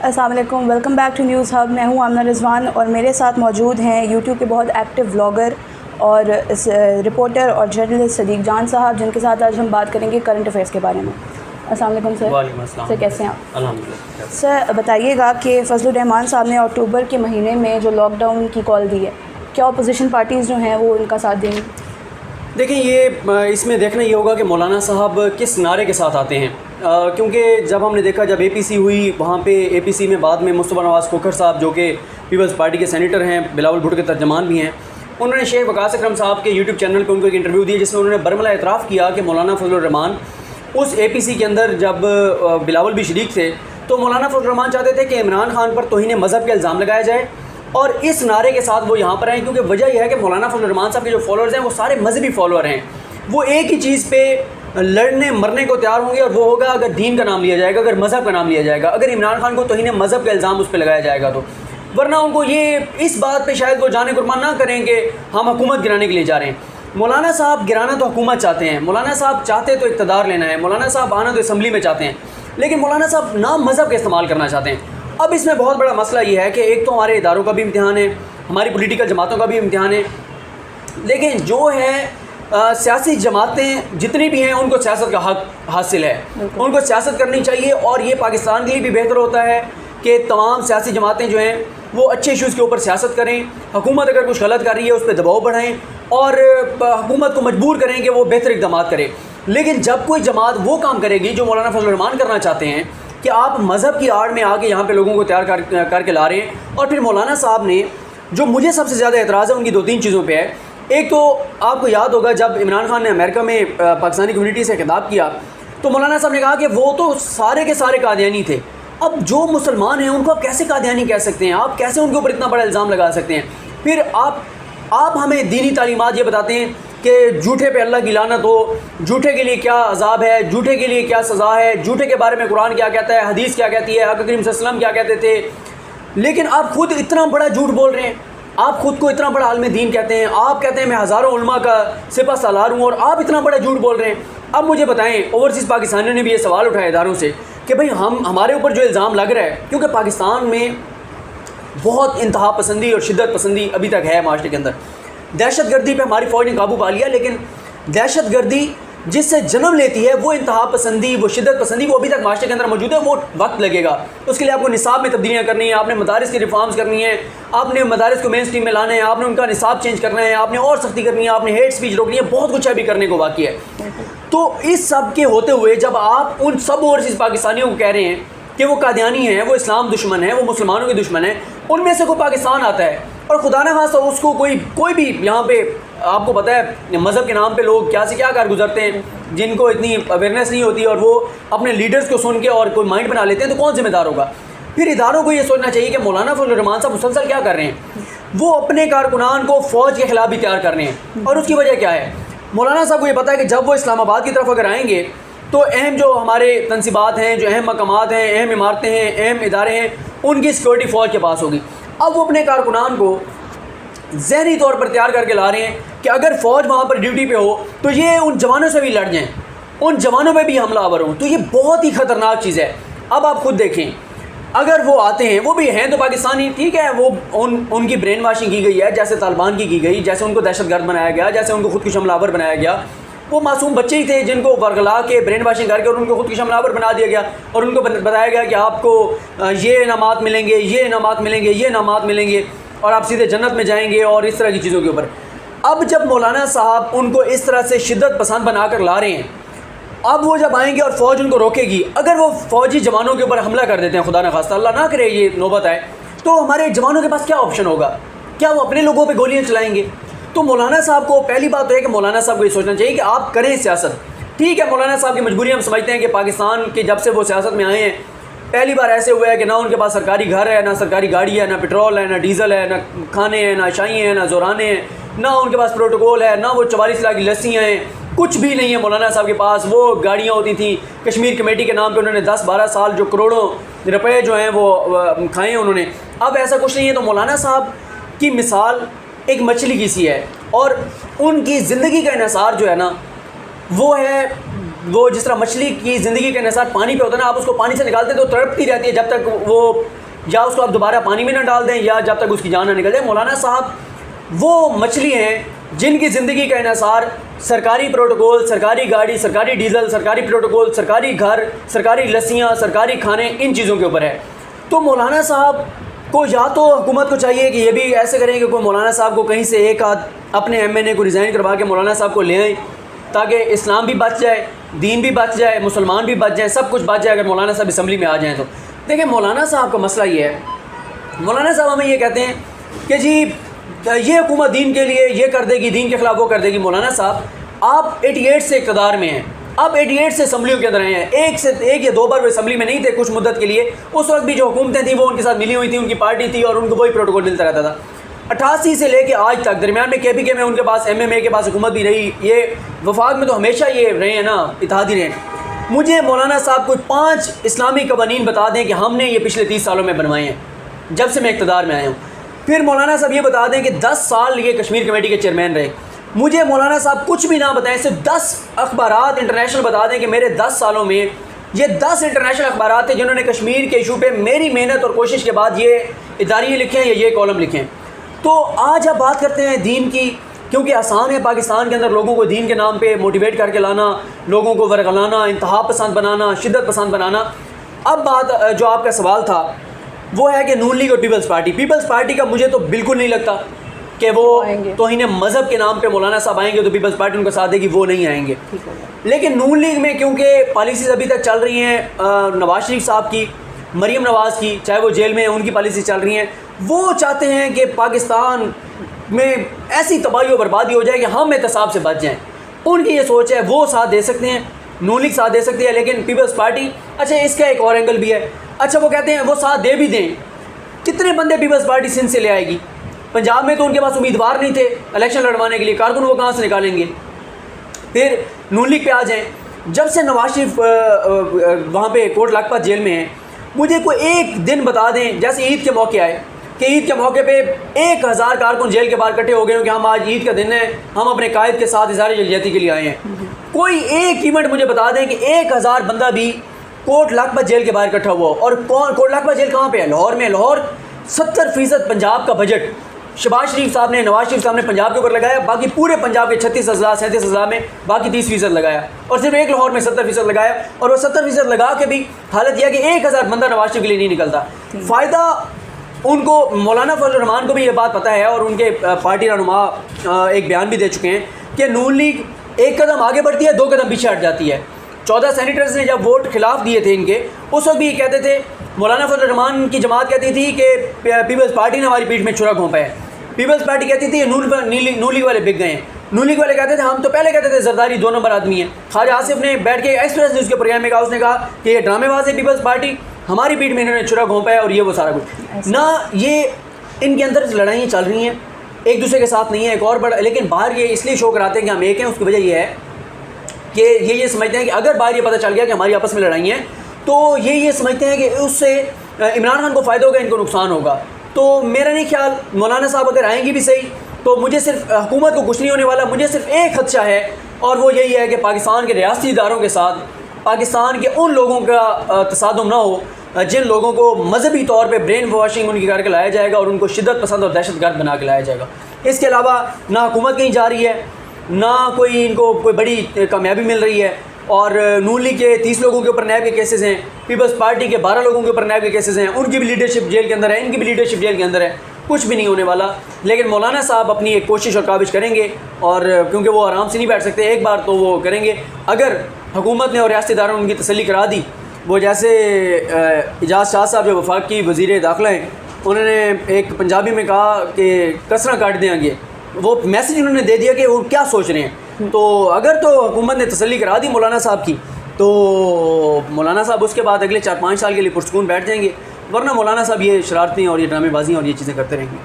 अस्सलाम वालेकुम, welcome back to News Hub. मैं हूं आमना रिजवान और मेरे साथ मौजूद हैं यूट्यूब के बहुत एक्टिव व्लॉगर और रिपोर्टर और जर्नलिस्ट सदीक जान साहब, जिनके साथ आज हम बात करेंगे करंट अफेयर्स के बारे में। अस्सलाम वालेकुम सर। वालेकुम अस्सलाम। सर कैसे हैं आप? अल्हम्दुलिल्लाह। सर बताइएगा कि फजलुर रहमान साहब ने अक्टूबर के महीने में जो लॉकडाउन की कॉल दी है, क्या अपोजिशन पार्टीज़ जो हैं वो उनका साथ देंगी? देखिए, ये इसमें देखना ये होगा कि मौलाना साहब किस नारे के साथ आते हैं, क्योंकि जब हमने देखा जब एपीसी हुई वहाँ पे एपीसी में बाद में मुस्तफ़ा नवाज़ खोखर साहब जो कि पीपल्स पार्टी के सेनेटर हैं, बिलावल भुट्टो के तर्जमान भी हैं, उन्होंने शेख वकास अकरम साहब के यूट्यूब चैनल पे उनको एक इंटरव्यू दिया जिसमें उन्होंने बरमला एतराफ़ किया कि मौलाना फजलुर रहमान उस एपीसी के अंदर जब बिलावल भी शरीक थे तो मौलाना फजलुर रहमान चाहते थे कि इमरान खान पर तौहीन मज़हब के इल्ज़ाम लगाया जाए और इस नारे के साथ वो यहाँ पर आए, क्योंकि वजह यह है कि मौलाना फजलुर रहमान साहब के जो फॉलोअर्स हैं वो सारे मजहबी फॉलोअर हैं। वो एक ही चीज़ पे लड़ने मरने को तैयार होंगे और वो होगा अगर दीन का नाम लिया जाएगा, अगर मज़हब का नाम लिया जाएगा, अगर इमरान खान को तौहीन मज़हब का इल्ज़ाम उस पर लगाया जाएगा तो। वरना उनको ये इस बात पे शायद वो जाने कुर्बान ना करें कि हम हुकूमत गिराने के लिए जा रहे हैं। मौलाना साहब गिराना तो हुकूमत चाहते हैं, मौलाना साहब चाहते तो इक़्तिदार लेना है, मौलाना साहब आना तो असम्बली में चाहते हैं, लेकिन मौलाना साहब नाम मज़हब का इस्तेमाल करना चाहते हैं। अब इसमें बहुत बड़ा मसला ये है कि एक तो हमारे इदारों का भी इम्तिहान है, हमारी पॉलिटिकल जमातों का भी इम्तिहान है, लेकिन जो है सियासी जमातें जितनी भी हैं उनको सियासत का हक हासिल है, उनको सियासत करनी चाहिए। और ये पाकिस्तान के लिए भी बेहतर होता है कि तमाम सियासी जमातें जो हैं वो अच्छे इशूज़ के ऊपर सियासत करें। हुकूमत अगर कुछ गलत कर रही है उस पर दबाव बढ़ाएं और हुकूमत को मजबूर करें कि वो बेहतर इक़दाम करे। लेकिन जब कोई जमात वो काम करेगी जो मौलाना फजलुर रहमान करना चाहते हैं कि आप मज़हब की आड़ में आके यहाँ पे लोगों को तैयार करके ला रहे हैं। और फिर मौलाना साहब ने जो मुझे सबसे ज़्यादा एतराज़ है उनकी 2-3 चीज़ों पे है। एक तो आपको याद होगा जब इमरान खान ने अमेरिका में पाकिस्तानी कम्युनिटी से खिताब किया तो मौलाना साहब ने कहा कि वो तो सारे के सारे कादियानी थे, अब जो मुसलमान हैं उनको आप कैसे कादियानी कह सकते हैं, आप कैसे उनके ऊपर इतना बड़ा इल्ज़ाम लगा सकते हैं। फिर आप हमें दीनी तालीमात ये बताते हैं कि झूठे पे अल्लाह की लानत हो, झूठे के लिए क्या अजाब है, झूठे के लिए क्या सज़ा है, झूठे के बारे में कुरान क्या कहता है, हदीस क्या कहती है, हक़ करीम सल्लल्लाहु अलैहि वसल्लम क्या कहते थे। लेकिन आप खुद इतना बड़ा झूठ बोल रहे हैं, आप खुद को इतना बड़ा आलिम दीन कहते हैं, आप कहते हैं मैं हज़ारों उलमा का सिपा सालार हूँ और आप इतना बड़ा झूठ बोल रहे हैं। अब मुझे बताएं, ओवरसीज़ पाकिस्तानियों ने भी ये सवाल उठाया इदारों से कि भाई हमारे ऊपर जो इल्ज़ाम लग रहा है, क्योंकि पाकिस्तान में बहुत इंतहा पसंदी और शिद्दत पसंदी अभी तक है माशरे के अंदर। दहशत गर्दी पर हमारी फ़ौज ने काबू पा लिया, लेकिन दहशत गर्दी जिससे जन्म लेती है वो इंतहा पसंदी, वो शिद्दत पसंदी, वो अभी तक माशरे के अंदर मौजूद है। वो वक्त लगेगा, उसके लिए आपको निसाब में तब्दीलियाँ करनी है, आपने मदारिस की रिफॉर्म्स करनी है, आपने मदारिस को मेन स्ट्रीम में लाना है, आपने उनका निसाब चेंज करना है, आपने और सख्ती करनी है, आपने हेट स्पीच रोकनी है, बहुत कुछ अभी करने को बाकी है। तो इस सब के होते हुए जब आप उन सब ओवरसीज़ पाकिस्तानियों को कह रहे हैं कि वो कादियानी हैं, वो इस्लाम दुश्मन है, वो मुसलमानों के दुश्मन है, उनमें से कोई पाकिस्तान आता है और खुदा न खास्ता उसको कोई भी यहाँ पे आपको पता है मज़हब के नाम पे लोग क्या से क्या कर गुजरते हैं, जिनको इतनी अवेयरनेस नहीं होती और वो अपने लीडर्स को सुन के और कोई माइंड बना लेते हैं, तो कौन जिम्मेदार होगा। फिर इदारों को ये सोचना चाहिए कि मौलाना फजलुर रहमान साहब मुसलसल क्या कर रहे हैं, वो अपने कारकुनान को फ़ौज के ख़िलाफ़ भी तैयार कर रहे हैं। और उसकी वजह क्या है, मौलाना साहब को ये पता है कि जब वो इस्लामाबाद की तरफ अगर आएँगे तो अहम जो हमारे तनसीबात हैं, जो अहम मकामात हैं, अहम इमारतें हैं, अहम इदारे हैं, उनकी सिक्योरिटी फ़ौज के पास होगी। अब वो अपने कारकुनान को ज़हनी तौर पर तैयार करके ला रहे हैं कि अगर फ़ौज वहाँ पर ड्यूटी पे हो तो ये उन जवानों से भी लड़ जाएँ, उन जवानों पे भी हमलावर हों। तो ये बहुत ही ख़तरनाक चीज़ है। अब आप खुद देखें, अगर वो आते हैं, वो भी हैं तो पाकिस्तानी, ठीक है, वो उनकी ब्रेन वाशिंग की गई है, जैसे तालिबान की गई, जैसे उनको दहशतगर्द बनाया गया, जैसे उनको खुद कुछ हमलावर बनाया गया। वो मासूम बच्चे ही थे जिनको वर्गला के ब्रेन वाशिंग करके और उनको खुद कुछ हमलावर बना दिया गया और उनको बताया गया कि आपको ये इनामात मिलेंगे, ये इनामात मिलेंगे, ये इनामात मिलेंगे और आप सीधे जन्नत में जाएंगे और इस तरह की चीज़ों के ऊपर। अब जब मौलाना साहब उनको इस तरह से शिद्दत पसंद बनाकर ला रहे हैं, अब वो जब आएंगे और फ़ौज उनको रोकेगी, अगर वो फ़ौजी जवानों के ऊपर हमला कर देते हैं, खुदा न खास्ता अल्लाह ना करे ये नौबत आए, तो हमारे जवानों के पास क्या ऑप्शन होगा, क्या वो अपने लोगों पर गोलियाँ चलाएँगे। तो मौलाना साहब को पहली बात तो है कि मौलाना साहब को ये सोचना चाहिए कि आप करें सियासत। ठीक है, मौलाना साहब की मजबूरी हम समझते हैं कि पाकिस्तान के जब से वो सियासत में आए हैं पहली बार ऐसे हुआ है कि ना उनके पास सरकारी घर है, ना सरकारी गाड़ी है, ना पेट्रोल है, ना डीजल है, ना खाने हैं, ना शाही हैं, ना जोराने हैं, ना उनके पास प्रोटोकॉल है, ना वो 44 लाख की लस्सियाँ हैं, कुछ भी नहीं है मौलाना साहब के पास। वो गाड़ियाँ होती थी कश्मीर कमेटी के नाम पे, उन्होंने 10-12 साल जो करोड़ों रुपए जो हैं वो खाए हैं उन्होंने। अब ऐसा कुछ नहीं है। तो मौलाना साहब की मिसाल एक मछली की सी है और उनकी ज़िंदगी का इन्हिसार जो है ना वो है वो जिस तरह मछली की ज़िंदगी का इन्हिसार पानी पे होता है ना, आप उसको पानी से निकालते तो तड़पती रहती है जब तक वो, या उसको आप दोबारा पानी में ना डाल दें या जब तक उसकी जान ना निकल जाए। मौलाना साहब वो मछली हैं जिनकी ज़िंदगी का इन्हिसार सरकारी प्रोटोकॉल, सरकारी गाड़ी, सरकारी डीजल, सरकारी प्रोटोकॉल, सरकारी घर, सरकारी लस्सियाँ, सरकारी खाने, इन चीज़ों के ऊपर है। तो मौलाना साहब को या तो हुकूमत को चाहिए कि ये भी ऐसे करें कि कोई मौलाना साहब को कहीं से एक आध अपने MNA को रिज़ाइन करवा के मौलाना साहब को ले आएँ, ताकि इस्लाम भी बच जाए, दीन भी बच जाए, मुसलमान भी बच जाए, सब कुछ बच जाए अगर मौलाना साहब असम्बली में आ जाएँ तो। देखिए मौलाना साहब का मसला ये है, मौलाना साहब हमें ये कहते हैं कि जी ये हुकूमत दीन के लिए ये कर देगी, दीन के ख़िलाफ़ वो कर देगी। मौलाना साहब आप 88 से इक़्तिदार में हैं, आप 88 से असम्बलियों के अंदर आए हैं, एक या दो बार वो असम्बली में नहीं थे कुछ मुद्दत के लिए। उस वक्त भी जो हुकूमतें थी वो उनके साथ मिली हुई थी, उनकी पार्टी थी और उनको वही प्रोटोकॉल मिलता रहता था। 88 से लेके आज तक दरमियान में KPK में उनके पास, MMA के पास हुकूमत भी रही, ये वफाक में तो हमेशा ये रहे हैं ना, इत्तेहादी रहे हैं। मुझे मौलाना साहब कोई 5 इस्लामी कवानीन बता दें कि हमने ये पिछले 30 सालों में बनवाए हैं जब से मैं इक़्तिदार में आया हूँ। फिर मौलाना साहब ये बता दें कि 10 साल ये कश्मीर कमेटी के चेयरमैन रहे। मुझे मौलाना साहब कुछ भी ना बताएं, सिर्फ 10 अखबारात इंटरनेशनल बता दें कि मेरे 10 सालों में ये 10 इंटरनेशनल अखबारात थे जिन्होंने कश्मीर के इशू पे मेरी मेहनत और कोशिश के बाद ये इदारे लिखे हैं या ये कॉलम लिखे हैं। तो आज आप बात करते हैं दीन की, क्योंकि आसान है पाकिस्तान के अंदर लोगों को दीन के नाम पे मोटिवेट करके लाना, लोगों को वरगलाना, इंतहा पसंद बनाना, शिद्दत पसंद बनाना। अब बात जो आपका सवाल था वो है कि नून लीग और पीपल्स पार्टी का मुझे तो बिल्कुल नहीं लगता कि वो तौहीन मज़हब के नाम पे मौलाना साहब आएंगे तो पीपल्स पार्टी उनका साथ देगी, वो नहीं आएंगे। लेकिन नून लीग में क्योंकि पॉलिसीज़ अभी तक चल रही हैं नवाज शरीफ साहब की, मरीम नवाज़ की, चाहे वो जेल में हैं उनकी पॉलिसी चल रही हैं, वो चाहते हैं कि पाकिस्तान में ऐसी तबाही और बर्बादी हो जाए कि हम एहतसाब से बच जाएँ। उनकी ये सोच है, वो साथ दे सकते हैं, नून लीग साथ दे सकती है, लेकिन पीपल्स पार्टी, अच्छा इसका एक और एंगल भी है। अच्छा वो कहते हैं वो साथ दे भी दें, कितने बंदे पीपल्स पार्टी सिंध से ले आएगी? पंजाब में तो उनके पास उम्मीदवार नहीं थे इलेक्शन लड़वाने के लिए, कारकुन वो कहाँ से निकालेंगे? फिर नून लीग पे आ जाएँ, जब से नवाज शरीफ वहाँ पे कोट लखपत जेल में हैं, मुझे कोई एक दिन बता दें, जैसे ईद के मौके आए कि ईद के मौके पे 1000 कारकुन जेल के बाहर इकट्ठे हो गए कि हम आज ईद का दिन है, हम अपने कायद के साथ इज़हार यकजहती के लिए आए हैं। कोई एक इवेंट मुझे बता दें कि 1000 बंदा भी कोट लखपत जेल के बाहर इकट्ठा हुआ। और कौन, कोट लखपत जेल कहाँ पे है? लाहौर में। लाहौर 70% पंजाब का बजट शहबाज शरीफ साहब ने, नवाज शरीफ साहब ने पंजाब के ऊपर लगाया, बाकी पूरे पंजाब के 36,000 37,000 में बाकी 30% लगाया, और सिर्फ एक लाहौर में 70% लगाया। और वो 70% लगा के भी हालत यह कि 1000 बंदा नवाज शरीफ के लिए नहीं निकलता। फ़ायदा उनको, मौलाना फजल रहमान को भी ये बात पता है और उनके पार्टी रहनुमा एक बयान भी दे चुके हैं कि नून लीग एक कदम आगे बढ़ती है, 2 कदम पीछे हट जाती है। 14 सेनेटर्स ने जब वोट खिलाफ दिए थे इनके, उस वक्त भी ये कहते थे, मौलाना फजल रहमान की जमात कहती थी कि पीपल्स पार्टी ने हमारी पीठ में छुरा घोंपा है। पीपल्स पार्टी कहती थी नून लीग वाले बिक गए हैं। नून लीग वाले कहते थे हम तो पहले कहते थे जरदारी 2 नंबर आदमी है। ख्वाजा आसिफ ने बैठ के एक्सप्रेस न्यूज़ के प्रोग्राम में कहा, उसने कहा कि ये ड्रामेबाज है पीपल्स पार्टी, हमारी पीठ में इन्होंने छुरा घोंपा है और ये वो सारा कुछ ना। ये इनके अंदर लड़ाइयाँ चल रही हैं, एक दूसरे के साथ नहीं है, एक और बड़ा, लेकिन बाहर ये इसलिए शो कराते हैं कि हम एक हैं। उसकी वजह यह है कि ये समझते हैं कि अगर बाहर ये पता चल गया कि हमारी आपस में लड़ाई हैं, तो ये समझते हैं कि उससे इमरान खान को फ़ायदा होगा, इनको नुकसान होगा। तो मेरा नहीं ख्याल, मौलाना साहब अगर आएंगी भी सही तो मुझे सिर्फ हुकूमत को कुछ नहीं होने वाला, मुझे सिर्फ एक खदशा है और वो यही है कि पाकिस्तान के रियासती इदारों के साथ पाकिस्तान के उन लोगों का तसादुम ना हो जिन लोगों को मजहबी तौर पे ब्रेन वॉशिंग उनकी करके लाया जाएगा और उनको शिद्दत पसंद और दहशतगर्द बना के लाया जाएगा। इसके अलावा ना हुकूमत कहीं जा रही है, ना कोई इनको कोई बड़ी कामयाबी मिल रही है। और नून लीग के 30 लोगों के ऊपर नैब के केसेस हैं, पीपल्स पार्टी के 12 लोगों के ऊपर नैब के केसेस हैं, उनकी भी लीडरशिप जेल के अंदर है, इनकी भी लीडरशिप जेल के अंदर है। कुछ भी नहीं होने वाला। लेकिन मौलाना साहब अपनी एक कोशिश और काबिश करेंगे, और क्योंकि वो आराम से नहीं बैठ सकते, एक बार तो वो करेंगे। अगर हुकूमत ने और रियासती इदारों ने उनकी तसल्ली करा दी, वो जैसे एजाज शाह साहब जो वफाक की वज़ीर दाखिला हैं, उन्होंने एक पंजाबी में कहा कि कसरा काट देंगे, वो मैसेज उन्होंने दे दिया कि वो क्या सोच रहे हैं। तो अगर तो हुकूमत ने तसल्ली करा दी मौलाना साहब की, तो मौलाना साहब उसके बाद अगले 4-5 साल के लिए पुरसकून बैठ जाएंगे, वरना मौलाना साहब ये शरारतें और ये ड्रामेबाजी और ये चीज़ें करते रहेंगे।